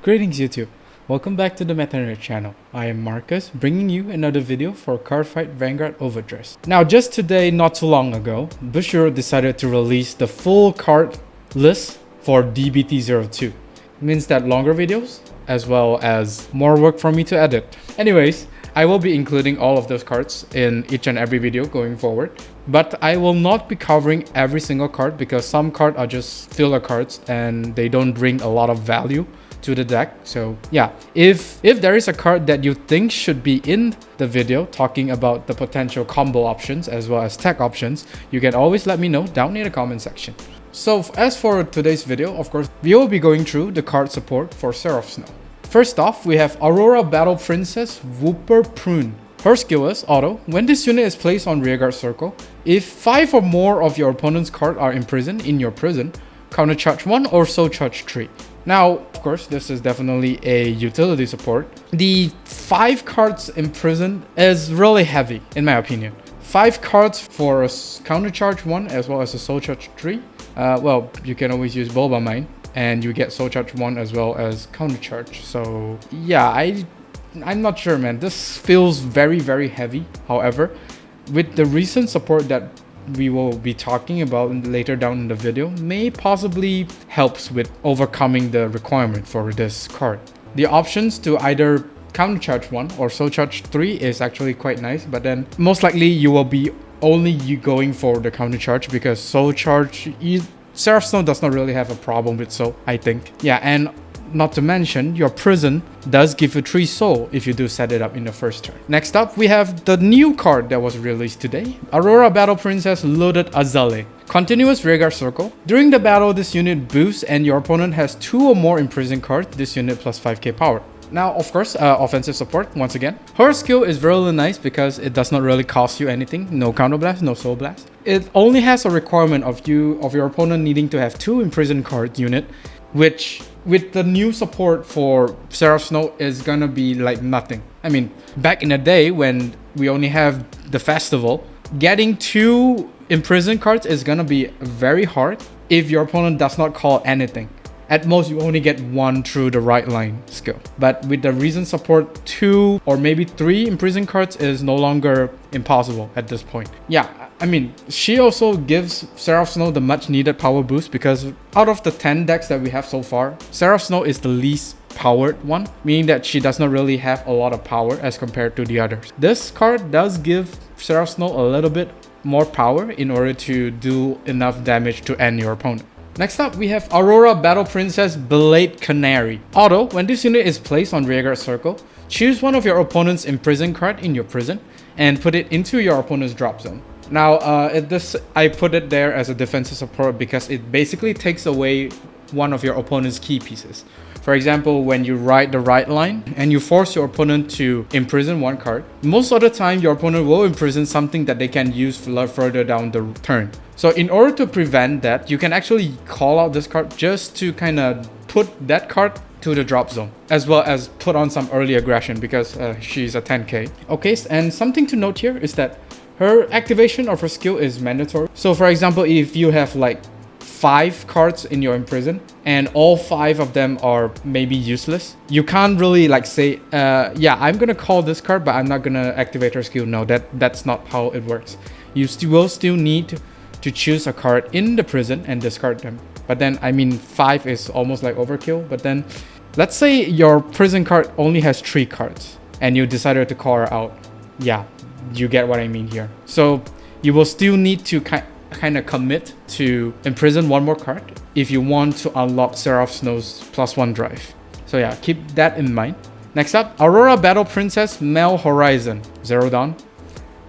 Greetings YouTube, welcome back to the Canary channel. I am Marcus, bringing you another video for Cardfight Vanguard Overdress. Now just today, not too long ago, Bulldoze decided to release the full card list for DBT02. It means that longer videos, as well as more work for me to edit. Anyways, I will be including all of those cards in each and every video going forward. But I will not be covering every single card because some cards are just filler cards and they don't bring a lot of value to the deck. So yeah, if there is a card that you think should be in the video talking about the potential combo options as well as tech options, you can always let me know down in the comment section. So as for today's video, of course, we will be going through the card support for Seraph now. First off, we have Aurora Battle Princess Whopper Prune. Her skill is auto. When this unit is placed on rearguard circle, if 5 or more of your opponent's cards are imprisoned in your prison, counter charge 1 or soul charge 3. Now, of course, this is definitely a utility support. The 5 cards imprisoned is really heavy, in my opinion. 5 cards for a counter charge 1 as well as a soul charge 3. Well, you can always use Bulba Mine and you get soul charge 1 as well as counter charge. So yeah, I'm not sure, man. This feels very heavy. However, with the recent support that we will be talking about later down in the video, may possibly helps with overcoming the requirement for this card. The options to either counter charge 1 or soul charge 3 is actually quite nice, but then most likely you will be only going for the counter charge because soul charge, Seraph Snow does not really have a problem with soul, I think. Yeah, and not to mention, your prison does give you 3 soul if you do set it up in the first turn. Next up, we have the new card that was released today. Aurora Battle Princess Loaded Azaley. Continuous rearguard circle. During the battle, this unit boosts and your opponent has 2 or more imprisoned cards. This unit plus 5k power. Now, of course, offensive support once again. Her skill is really nice because it does not really cost you anything. No counter blast, no soul blast. It only has a requirement of your opponent needing to have 2 imprisoned card unit, which with the new support for Seraph Snow is gonna be like nothing. I mean, back in the day when we only have the festival, getting 2 imprisoned cards is gonna be very hard if your opponent does not call anything. At most, you only get 1 through the right line skill. But with the recent support, 2 or maybe 3 imprisoned cards is no longer impossible at this point. Yeah, I mean, she also gives Seraph Snow the much needed power boost because out of the 10 decks that we have so far, Seraph Snow is the least powered one, meaning that she does not really have a lot of power as compared to the others. This card does give Seraph Snow a little bit more power in order to do enough damage to end your opponent. Next up, we have Aurora Battle Princess Billate Canary. Auto, when this unit is placed on rearguard circle, choose one of your opponent's imprisoned card in your prison and put it into your opponent's drop zone. Now, I put it there as a defensive support because it basically takes away one of your opponent's key pieces. For example, when you ride the right line and you force your opponent to imprison 1 card, most of the time your opponent will imprison something that they can use further down the turn. So in order to prevent that, you can actually call out this card just to kind of put that card to the drop zone, as well as put on some early aggression because she's a 10k. Okay, and something to note here is that her activation of her skill is mandatory. So for example, if you have like 5 cards in your imprison and all 5 of them are maybe useless, you can't really like say, yeah, I'm gonna call this card, but I'm not gonna activate her skill. No, that's not how it works. You will still need to choose a card in the prison and discard them. But then, I mean, 5 is almost like overkill. But then, let's say your prison card only has 3 cards and you decided to call her out. Yeah, you get what I mean here. So you will still need to kind of commit to imprison 1 more card if you want to unlock Seraph Snow's +1 drive. So yeah, keep that in mind. Next up, Aurora Battle Princess Mel Horizon. 0 down.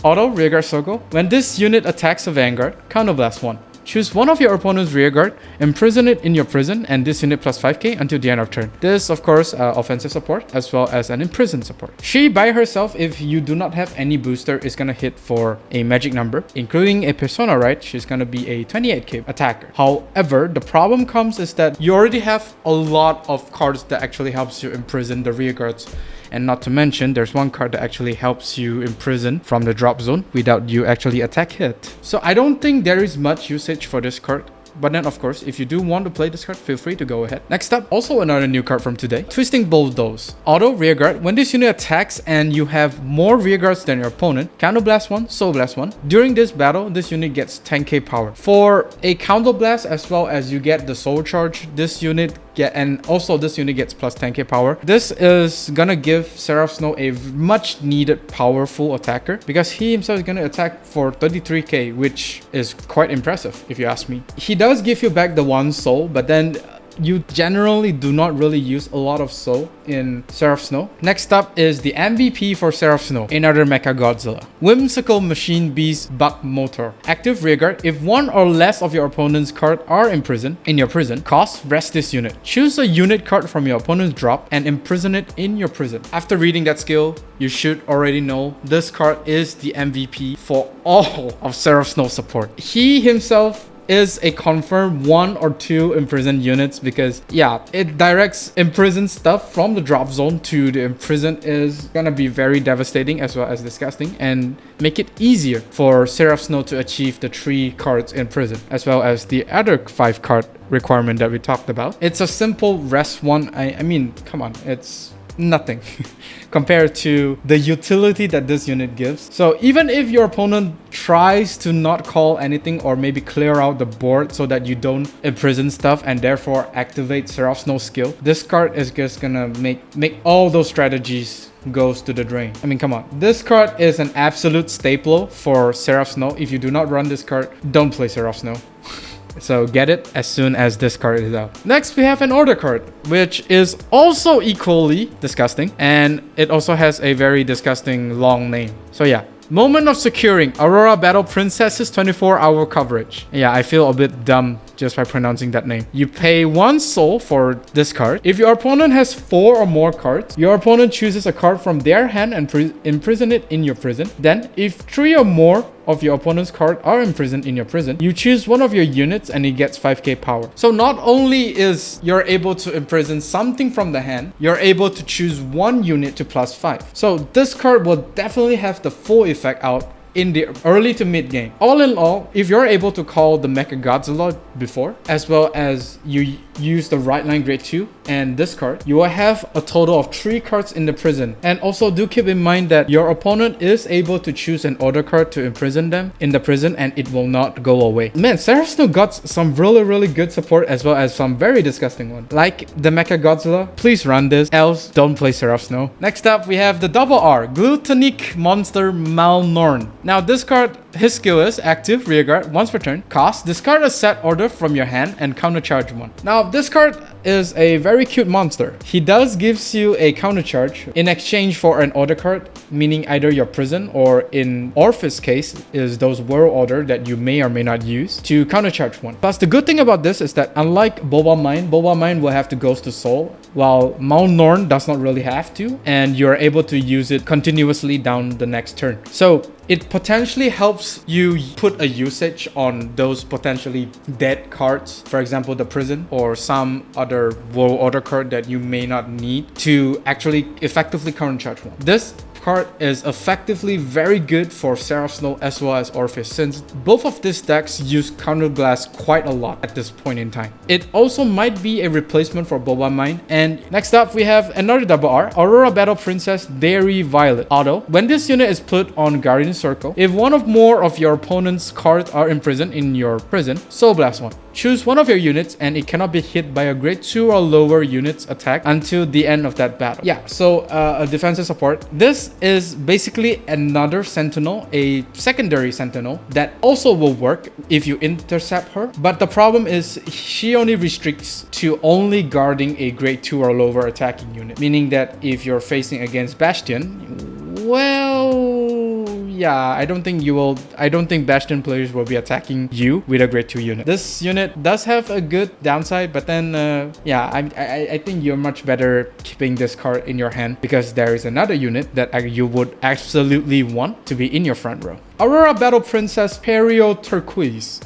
Auto rearguard circle. When this unit attacks a Vanguard, counterblast 1. Choose one of your opponent's rearguard, imprison it in your prison, and this unit plus 5k until the end of turn. This, of course, offensive support as well as an imprison support. She by herself, if you do not have any booster, is gonna hit for a magic number, including a persona, right? She's gonna be a 28k attacker. However, the problem comes is that you already have a lot of cards that actually helps you imprison the rearguards. And not to mention, there's 1 card that actually helps you imprison from the drop zone without you actually attack hit. So I don't think there is much usage for this card But then, of course, if you do want to play this card, feel free to go ahead. Next up, also another new card from today, Twisting Bulldoze. Auto rearguard. When this unit attacks and you have more rearguards than your opponent, Counterblast 1, Soul Blast 1. During this battle, this unit gets 10k power. For a Counterblast, as well as you get the Soul Charge, this unit and also this unit gets plus 10k power. This is gonna give Seraph Snow a much needed powerful attacker, because he himself is gonna attack for 33k, which is quite impressive if you ask me. He does give you back the 1 soul, but then you generally do not really use a lot of soul in Seraph Snow. Next up is the MVP for Seraph Snow, another Mecha Godzilla. Whimsical Machine Beast Bugmotor. Active rearguard. If one or less of your opponent's cards are imprisoned in your prison, cost, rest this unit. Choose a unit card from your opponent's drop and imprison it in your prison. After reading that skill, you should already know this card is the MVP for all of Seraph Snow support. He himself is a confirmed 1 or 2 imprisoned units, because yeah, it directs imprisoned stuff from the drop zone to the imprisoned is gonna be very devastating as well as disgusting, and make it easier for Seraph Snow to achieve the 3 cards in prison, as well as the other 5 card requirement that we talked about. It's a simple rest 1. I mean, come on, it's nothing compared to the utility that this unit gives. So even if your opponent tries to not call anything or maybe clear out the board so that you don't imprison stuff and therefore activate Seraph Snow's skill, this card is just gonna make all those strategies goes to the drain. I mean, come on. This card is an absolute staple for Seraph Snow. If you do not run this card, don't play Seraph Snow. So get it as soon as this card is out. Next, we have an order card, which is also equally disgusting, and it also has a very disgusting long name. So yeah, Moment of Securing Aurora Battle Princess's 24-hour coverage. Yeah, I feel a bit dumb just by pronouncing that name. You pay 1 soul for this card. If your opponent has 4 or more cards, your opponent chooses a card from their hand and imprison it in your prison. Then, if 3 or more of your opponent's cards are imprisoned in your prison, you choose one of your units and it gets 5k power. So not only is you're able to imprison something from the hand, you're able to choose 1 unit to plus 5. So this card will definitely have the full effect out in the early to mid game. All in all, if you're able to call the Mecha Godzilla before, as well as you use the right line grade 2 and this card, you will have a total of 3 cards in the prison. And also do keep in mind that your opponent is able to choose an order card to imprison them in the prison, and it will not go away. Man, Seraph Snow got some really good support, as well as some very disgusting ones. Like the Mecha Godzilla, please run this, else don't play Seraph Snow. Next up, we have the double R, Gluttonic Monster Malnorm. Now this card, his skill is active rearguard once per turn. Cost, discard a set order from your hand and countercharge 1. Now this card is a very cute monster. He does gives you a countercharge in exchange for an order card, meaning either your prison or in Orpheus case is those world order that you may or may not use to countercharge 1. Plus the good thing about this is that unlike Boba Mine will have to Ghost to Soul, while Malnorm does not really have to, and you're able to use it continuously down the next turn. So it potentially helps you put a usage on those potentially dead cards, for example the prison or some other world order card that you may not need to actually effectively countercharge 1. This card is effectively very good for Seraph Snow as well as Orpheus, since both of these decks use Counterblast quite a lot at this point in time. It also might be a replacement for Boba Mine. And next up, we have another double R, Aurora Battle Princess Derii Violet. Auto, when this unit is put on Guardian Circle, if one or more of your opponent's cards are imprisoned in your prison, Soul Blast 1. Choose one of your units and it cannot be hit by a grade 2 or lower unit's attack until the end of that battle. Yeah, so a defensive support. This is basically another sentinel, a secondary sentinel that also will work if you intercept her. But the problem is she only restricts to only guarding a grade 2 or lower attacking unit. Meaning that if you're facing against Bastion, well, yeah, I don't think Bastion players will be attacking you with a grade 2 unit. This unit does have a good downside, but then yeah, I think you're much better keeping this card in your hand, because there is another unit that you would absolutely want to be in your front row. Aurora Battle Princess Perio Turquoise.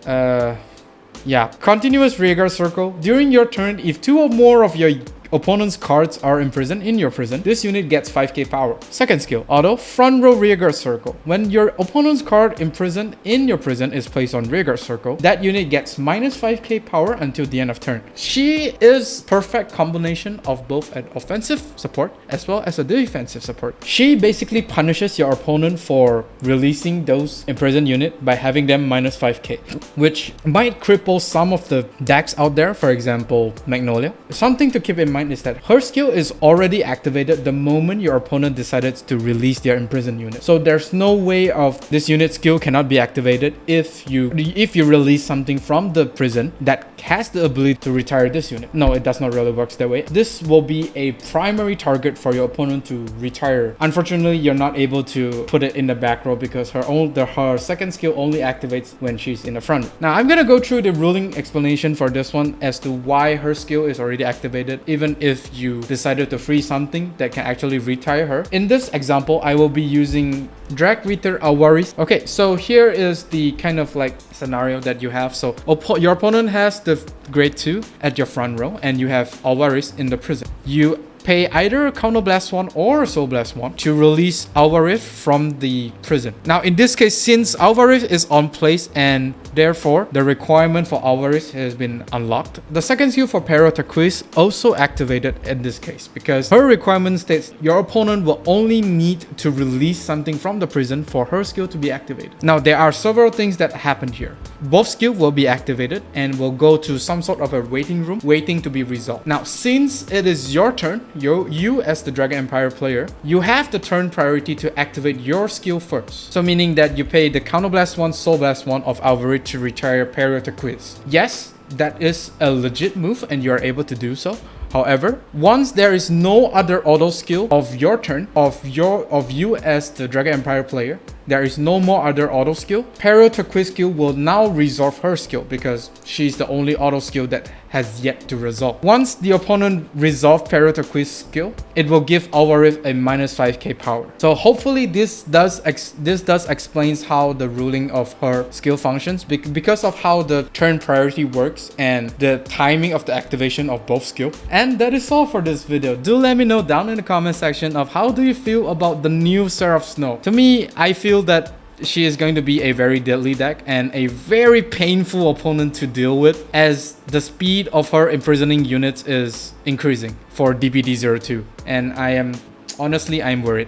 Yeah, continuous rearguard circle. During your turn, if 2 or more of your opponent's cards are imprisoned in your prison, this unit gets 5k power. Second skill, auto front row rearguard circle. When your opponent's card imprisoned in your prison is placed on rearguard circle, that unit gets minus 5k power until the end of turn. She is perfect combination of both an offensive support as well as a defensive support. She basically punishes your opponent for releasing those imprisoned unit by having them minus 5k, which might cripple some of the decks out there, for example Magnolia. Something to keep in mind is that her skill is already activated the moment your opponent decided to release their imprisoned unit. So there's no way of this unit skill cannot be activated if you release something from the prison that has the ability to retire this unit. No, it does not really work that way. This will be a primary target for your opponent to retire. Unfortunately, you're not able to put it in the back row because her second skill only activates when she's in the front. Now I'm gonna go through the ruling explanation for this one as to why her skill is already activated even if you decided to free something that can actually retire her. In this example, I will be using Drag Reader Awaris. Okay, so here is the kind of like scenario that you have. So your opponent has the grade 2 at your front row and you have Awaris in the prison. You pay either Counterblast 1 or Soul Blast 1 to release Alvarez from the prison. Now in this case, since Alvarez is on place and therefore the requirement for Alvarez has been unlocked, the second skill for Perio Turquoise also activated in this case because her requirement states your opponent will only need to release something from the prison for her skill to be activated. Now there are several things that happened here. Both skills will be activated and will go to some sort of a waiting room waiting to be resolved. Now since it is your turn, you as the Dragon Empire player, you have the turn priority to activate your skill first. So meaning that you pay the Counterblast 1, Soul Blast 1 of Alvarez to retire Perio Turquoise. Yes, that is a legit move and you are able to do so. However, once there is no other auto skill of your turn, of you as the Dragon Empire player, there is no more other auto skill, Perio Turquoise skill will now resolve her skill because she's the only auto skill that has yet to resolve. Once the opponent resolves Perio Turquoise skill, it will give Alvarez a minus 5k power. So hopefully this does explains how the ruling of her skill functions because of how the turn priority works and the timing of the activation of both skill. And that is all for this video. Do let me know down in the comment section of how do you feel about the new Seraph Snow. To me, I feel that she is going to be a very deadly deck and a very painful opponent to deal with as the speed of her imprisoning units is increasing for DBT02. And I'm worried.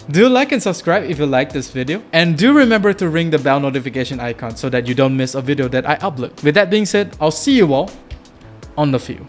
Do like and subscribe if you like this video, and do remember to ring the bell notification icon so that you don't miss a video that I upload. With that being said, I'll see you all on the field.